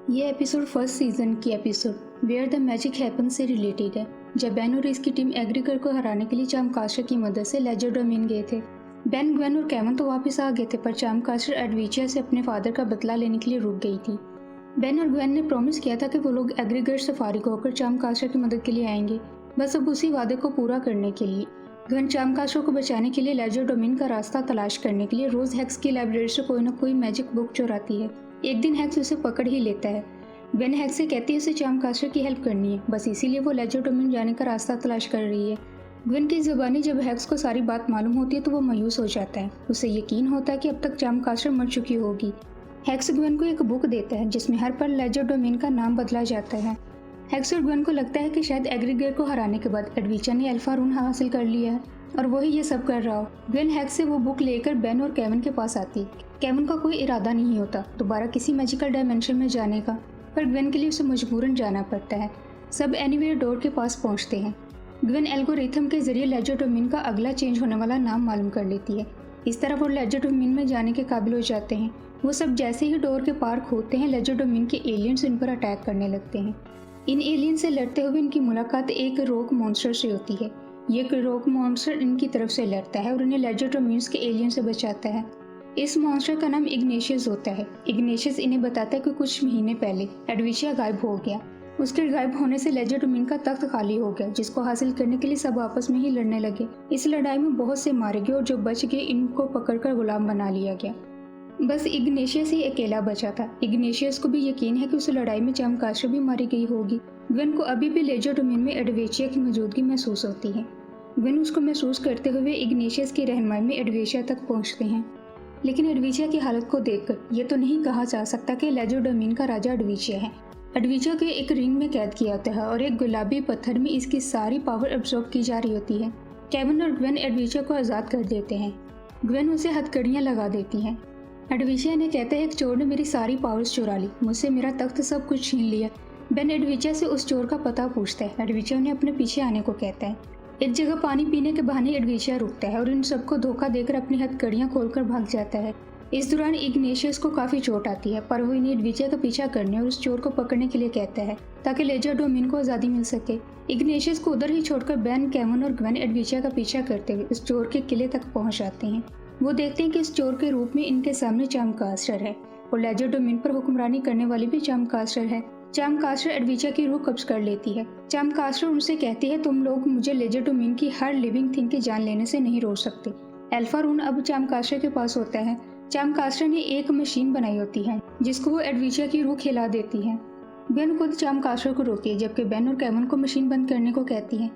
ये episode first season की episode where the magic happen से रिलेटेड है, जब बेन और इसकी टीम एग्रीगर को हराने के लिए चाम कास्टर की मदद से लेजर डोमेन गए थे। बेन, ग्वेन और केवन तो वापस आ गए थे, पर चाम कास्टर एडविचिया से अपने फादर का बदला लेने के लिए रुक गई थी। बेन और ग्वेन ने प्रॉमिस किया था कि वो लोग एग्रीगर से फारिग होकर चाम कास्टर की मदद के लिए आएंगे, बस अब उसी वादे को पूरा करने के लिए। ग्वेन चाम कास्टर को बचाने के लिए लेजर डोमेन का रास्ता तलाश करने के लिए रोज हेक्स की लाइब्रेरी से कोई ना कोई मैजिक बुक चुराती है। एक दिन हेक्स उसे पकड़ ही लेता है। ग्वेन हेक्स से कहती है उसे चाम कास्टर की हेल्प करनी है, बस इसीलिए वो लेजर डोमेन जाने का रास्ता तलाश कर रही है। ग्वेन की ज़ुबानी जब हेक्स को सारी बात मालूम होती है तो वो मायूस हो जाता है। उसे यकीन होता है कि अब तक चाम कास्टर मर चुकी होगी। हेक्स ग्वेन को एक बुक देता है जिसमें हर पल लेजर डोमेन का नाम बदला जाता है। हेक्स और ग्वेन को लगता है कि शायद एग्रीगर को हराने के बाद एडविचिया ने अल्फा रून हासिल कर लिया है और वही ये सब कर रहा हो। ग्वेन हेक्स से वो बुक लेकर बेन और केवन के पास आती है। केवन का कोई इरादा नहीं होता दोबारा किसी मैजिकल डायमेंशन में जाने का, पर ग्वेन के लिए उसे मजबूरन जाना पड़ता है। सब एनीवेयर डोर के पास पहुंचते हैं। ग्वेन एल्गोरिथम के जरिए लेजर डोमेन का अगला चेंज होने वाला नाम मालूम कर लेती है। इस तरह वो लेजर डोमेन में जाने के काबिल हो जाते हैं। वो सब जैसे ही डोर के पार खोलते हैं, लेजर डोमेन के एलियंस इन पर अटैक करने लगते हैं। इन एलियन से लड़ते हुए इनकी मुलाकात एक रोक मॉन्स्टर से होती है। ये रोक मॉन्स्टर इनकी तरफ से लड़ता है और इन्हें लेजर डोमेन्स के एलियन से बचाता है। इस मॉन्स्टर का नाम इग्नेशियस होता है। इग्नेशियस इन्हें बताता है कि कुछ महीने पहले एडविचिया गायब हो गया। उसके गायब होने से लेजर डोमेन का तख्त खाली हो गया, जिसको हासिल करने के लिए सब आपस में ही लड़ने लगे। इस लड़ाई में बहुत से मारे गए और जो बच गए इनको पकड़कर गुलाम बना लिया गया। बस इग्नेशियस ही अकेला बचा था। इग्नेशियस को भी यकीन है कि उस लड़ाई में चाम कास्टर भी मारी गई होगी। ग्वेन को अभी भी लेजर डोमेन में एडविचिया की मौजूदगी महसूस होती है। ग्वेन उसको महसूस करते हुए इग्नेशियस की रहनुमाई में एडविचिया तक पहुंचते हैं, लेकिन एडविचिया की हालत को देखकर ये तो नहीं कहा जा सकता कि लेजर डोमेन का राजा एडविचिया है। एडविचिया को एक रिंग में कैद किया होता है और एक गुलाबी पत्थर में इसकी सारी पावर एब्जॉर्ब की जा रही होती है। केवन और ग्वेन एडविचिया को आज़ाद कर देते हैं। ग्वेन उसे हथकड़ियाँ लगा देती हैं। एडविचिया ने कहता है एक चोर ने मेरी सारी पावर्स चुरा ली, मुझसे मेरा तख्त सब कुछ छीन लिया। बेन एडविचिया से उस चोर का पता पूछता है। एडविचिया उन्हें अपने पीछे आने को कहता है। एक जगह पानी पीने के बहाने एडविचिया रुकता है और इन सबको धोखा देकर अपनी हथकड़ियाँ खोलकर भाग जाता है। इस दौरान इग्नेशियस को काफ़ी चोट आती है, पर वो इन्हें एडविचिया का पीछा करने और उस चोर को पकड़ने के लिए कहता है ताकि लेजर डोमेन को आज़ादी मिल सके। इग्नेशियस को उधर ही छोड़कर बेन, केवन और ग्वेन एडविचिया का पीछा करते हुए उस चोर के किले तक पहुँच जाते हैं। वो देखते हैं कि इस चोर के रूप में इनके सामने चाम कास्टर है और लेजर डोमेन पर हुक्मरानी करने वाली भी चाम कास्टर है। चाम कास्टर एडविचिया की रूह कब्ज कर लेती है। चाम कास्टर उनसे कहती है तुम लोग मुझे लेजर डोमेन की हर लिविंग थिंग की जान लेने से नहीं रोक सकते। अल्फा रून अब चाम कास्टर के पास होता है। चाम कास्टर ने एक मशीन बनाई होती है जिसको वो एडविचिया की रूह खिला देती है। बेन खुद चाम कास्टर को रोकती है, जबकि बेन और केवन को मशीन बंद करने को कहती है।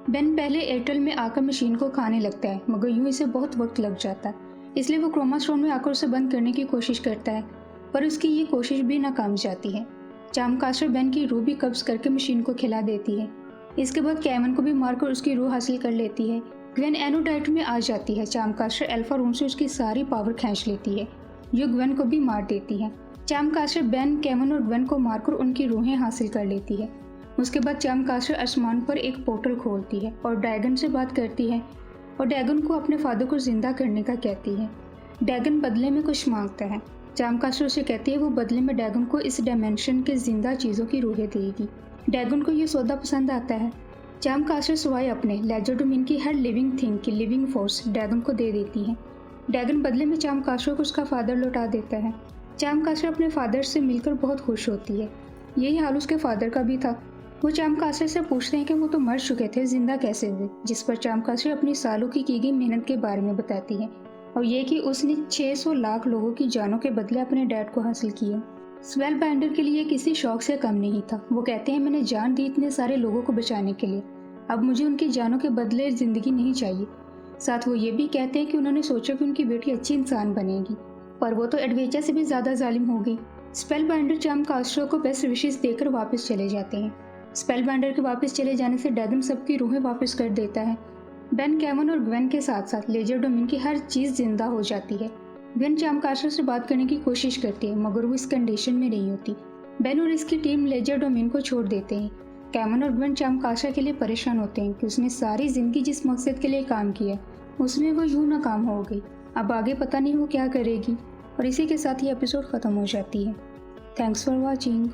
बेन पहले एयरटेल में आकर मशीन को खाने लगता है, मगर यूं इसे बहुत वक्त लग जाता है, इसलिए वो क्रोमा स्टोन में आकर उसे बंद करने की कोशिश करता है, पर उसकी ये कोशिश भी नाकाम जाती है। चाम कास्टर बेन की रूह भी कब्ज करके मशीन को खिला देती है। इसके बाद केवन को भी मारकर उसकी रूह हासिल कर लेती है। ग्वेन एनोडाइट में आ जाती है। चाम कास्टर अल्फा रूम से उसकी सारी पावर खींच लेती है, जो ग्वेन को भी मार देती है। चाम कास्टर बेन, केवन और ग्वेन को मारकर उनकी रूहें हासिल कर लेती है। उसके बाद चाम कास्टर आसमान पर एक पोर्टल खोलती है और ड्रैगन से बात करती है और ड्रैगन को अपने फादर को जिंदा करने का कहती है। ड्रैगन बदले में कुछ मांगता है। चाम कास्टर उसे कहती है वो बदले में ड्रैगन को इस डायमेंशन के जिंदा चीज़ों की रूहें देगी। ड्रैगन को ये सौदा पसंद आता है। चाम कास्टर सिवाय अपने लेजर डोमेन की हर लिविंग थिंग की लिविंग फोर्स ड्रैगन को दे देती है। ड्रैगन बदले में चाम कास्टर को उसका फादर लौटा देता है। चाम कास्टर अपने फादर से मिलकर बहुत खुश होती है। यही हाल उसके फादर का भी था। वो चाम कास्टर से पूछते हैं कि वो तो मर चुके थे, जिंदा कैसे हुए, जिस पर चाम कास्टर अपनी सालों की गई मेहनत के बारे में बताती है और ये कि उसने 600 लाख लोगों की जानों के बदले अपने डैड को हासिल किया। स्पेल बाइंडर के लिए किसी शौक से कम नहीं था। वो कहते हैं मैंने जान दी इतने सारे लोगों को बचाने के लिए, अब मुझे उनकी जानों के बदले ज़िंदगी नहीं चाहिए। साथ वो ये भी कहते हैं कि उन्होंने सोचा कि उनकी बेटी अच्छी इंसान बनेगी, पर वो तो एडविचिया से भी ज़्यादा जालिम हो गई। स्पेल बाइंडर चाम कास्टर को बेस्ट विशेष देकर वापस चले जाते हैं। स्पेल बाइंडर के वापस चले जाने से ड्रैगन सबकी रूहें वापस कर देता है। बेन, केवन और ग्वेन के साथ साथ लेजर डोमेन की हर चीज़ जिंदा हो जाती है। ग्वेन चाम कास्टर से बात करने की कोशिश करती है, मगर वो इस कंडीशन में नहीं होती। बेन और इसकी टीम लेजर डोमेन को छोड़ देते हैं। केवन और ग्वेन चाम कास्टर के लिए परेशान होते हैं कि उसने सारी जिंदगी जिस मकसद के लिए काम किया उसमें वो यूं नाकाम हो गई। अब आगे पता नहीं वो क्या करेगी। और इसी के साथ ये एपिसोड ख़त्म हो जाती है। Thanks for watching.